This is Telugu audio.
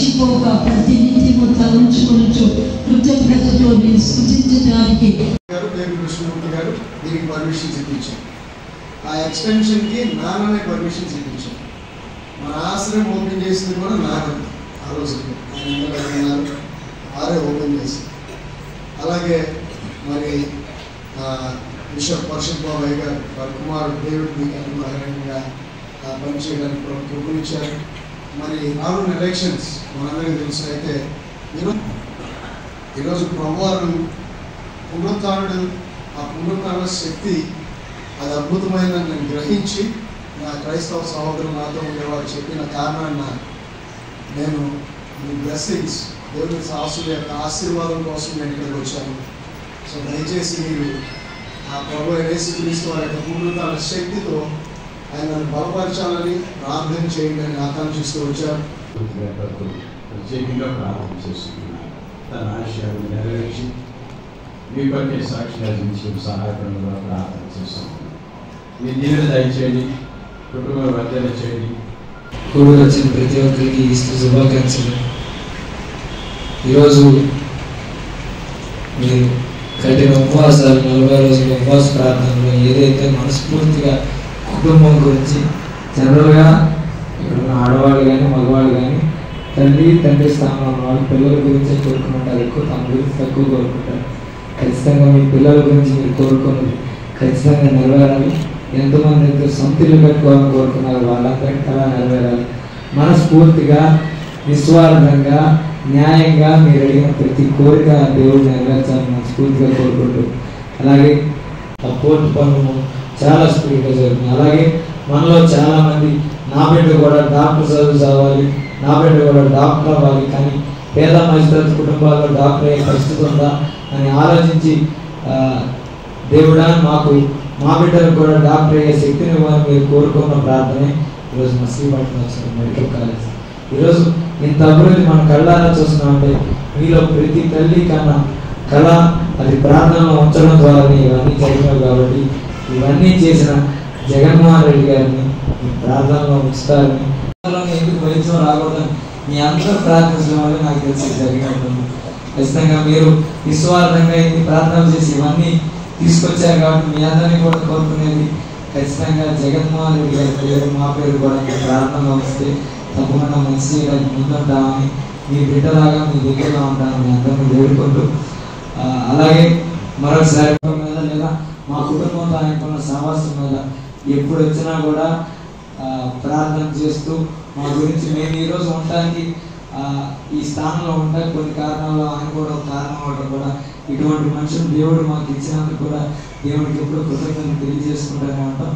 మర్చిపోక ప్రతినిత్యము తలంచుకొనుచు కృతజ్ఞతతో నేను స్తుతించడానికి కృష్ణమూర్తి గారు దీనికి పర్మిషన్స్ ఇప్పించారు. ఆ ఎక్స్టెన్షన్కి నాన్ననే పర్మిషన్స్ ఇప్పించారు. మన ఆశ్రయం ఓపెన్ చేసింది కూడా నాన్న. ఆ రోజు ఆయన వారే ఓపెన్ చేసింది. అలాగే మరి బిషప్ పరిషత్ బాబాయ్ గారు వారి కుమారుడు డేవిడ్ మీకు బహిరంగంగా పనిచేయడానికి పిలుపునిచ్చారు. మరి రానున్న ఎలక్షన్స్ మనందరికీ తెలుసు. అయితే ఈరోజు ప్రభువారు పునరుత్థానుడు, ఆ పునరుత్థాన శక్తి అది అద్భుతమైనదని నేను గ్రహించి నా క్రైస్తవ సహోదరులు నాతో ఉండేవారు చెప్పిన కారణాన్ని నేను ఈ బ్లెస్సింగ్స్ దేవుని సాసుల యొక్క ఆశీర్వాదం కోసం నేను ఇక్కడికి వచ్చాను. సో దయచేసి మీరు ఆ ప్రభు యేసుక్రీస్తు వారి యొక్క పునరుత్థాన శక్తితో ఆయనను బలపరచాలని ప్రార్థన చేయండి అని ఆకాంక్షిస్తూ వచ్చారు. ప్రత్యేకంగా ప్రార్థన చేస్తున్నాను. తన ఆశయాలను నెరవేర్చి మీ పట్టే సాక్షిగా జీవించడం సహాయపడంగా ప్రార్థన చేస్తున్నాను. మీ దీవెన దయచేయండి, కుటుంబ వర్ధన చేయండి. కూడి వచ్చిన ప్రతి ఒక్కరికి ఇస్తూ శుభాకాంక్షలు. ఈరోజు మీరు కఠిన ఉపవాసాలు 40 రోజుల ఉపవాస ప్రార్థనలో ఏదైతే మనస్ఫూర్తిగా కుటుంబం గురించి జనరల్గా ఇక్కడ ఉన్న ఆడవాళ్ళు కానీ మగవాళ్ళు కానీ తండ్రి స్థానంలో ఉన్న వాళ్ళు పిల్లల గురించి కోరుకుంటారు, ఎక్కువ తమ గురించి తక్కువ కోరుకుంటారు. ఖచ్చితంగా మీ పిల్లల గురించి మీరు కోరుకున్నది ఖచ్చితంగా నెరవేరాలి. ఎంతమంది అయితే సొంత ఇల్లు కట్టుకోవాలని కోరుకున్నారు వాళ్ళందరికీ అలా నెరవేరాలి. మనస్ఫూర్తిగా నిస్వార్థంగా న్యాయంగా మీరు అడిగిన ప్రతి కోరిక దేవుడు నెరవేర్చాలని మనస్ఫూర్తిగా కోరుకుంటూ, అలాగే ఆ కోర్టు పనులు చాలా స్పీడ్గా జరుగుతుంది. అలాగే మనలో చాలామంది నా బిడ్డ కూడా డాక్టర్ చదువు చదవాలి, నా బిడ్డ కూడా డాక్టర్ అవ్వాలి, కానీ పేద మధ్యతరగతి కుటుంబాల్లో డాక్టర్ అయ్యే పరిస్థితి ఉందా అని ఆలోచించి దేవుడా మాకు మా బిడ్డలకు కూడా డాక్టర్ అయ్యే శక్తిని ఇవ్వాలని మీరు కోరుకున్న ప్రార్థనే ఈరోజు మసీపట్నం వచ్చిన మెడికల్ కాలేజ్. ఈరోజు ఇంత అభివృద్ధి మన కళ్ళారా చూస్తున్నామంటే మీలో ప్రతి తల్లి కన్నా కళ అది ప్రార్థనలో ఉంచడం ద్వారా ఇవన్నీ జరిగినాయి. కాబట్టి ఇవన్నీ చేసిన జగన్మోహన్ రెడ్డి గారిని మీ ప్రార్థనలో ఉంచుతారని, ఎందుకు వైద్యం రాకూడదని మీ అందరూ ప్రార్థించడం వల్ల నాకు తెలిసి జరిగినట్టుంది. ఖచ్చితంగా మీరు నిస్వార్థంగా ఇది ప్రార్థన చేసి ఇవన్నీ తీసుకొచ్చారు. కాబట్టి మీ అందరినీ కూడా కోరుకునేది ఖచ్చితంగా జగన్మోహన్ రెడ్డి గారి పేరు మా పేరు కూడా మీ ప్రార్థనలో వస్తే తప్పకుండా మంచి చేయడానికి ముందుంటామని, మీ బిడ్డలాగా మీ దగ్గరగా ఉంటామని మీ అందరినీ వేడుకుంటూ, అలాగే మరొకసారి మీద లేదా మా కుటుంబంతో ఆయనకున్న సహవాసం మీద ఎప్పుడు వచ్చినా కూడా ప్రార్థన చేస్తూ మా గురించి మేము ఈరోజు ఉండటానికి ఈ స్థానంలో ఉంటాయి. కొన్ని కారణాల్లో ఆయన కూడా ఒక కారణం అవడం కూడా ఇటువంటి మనుషులు దేవుడు మాకు ఇచ్చినందుకు కూడా దేవుడికి ఎప్పుడు కృతజ్ఞతలు తెలియజేసుకుంటూనే ఉంటాం.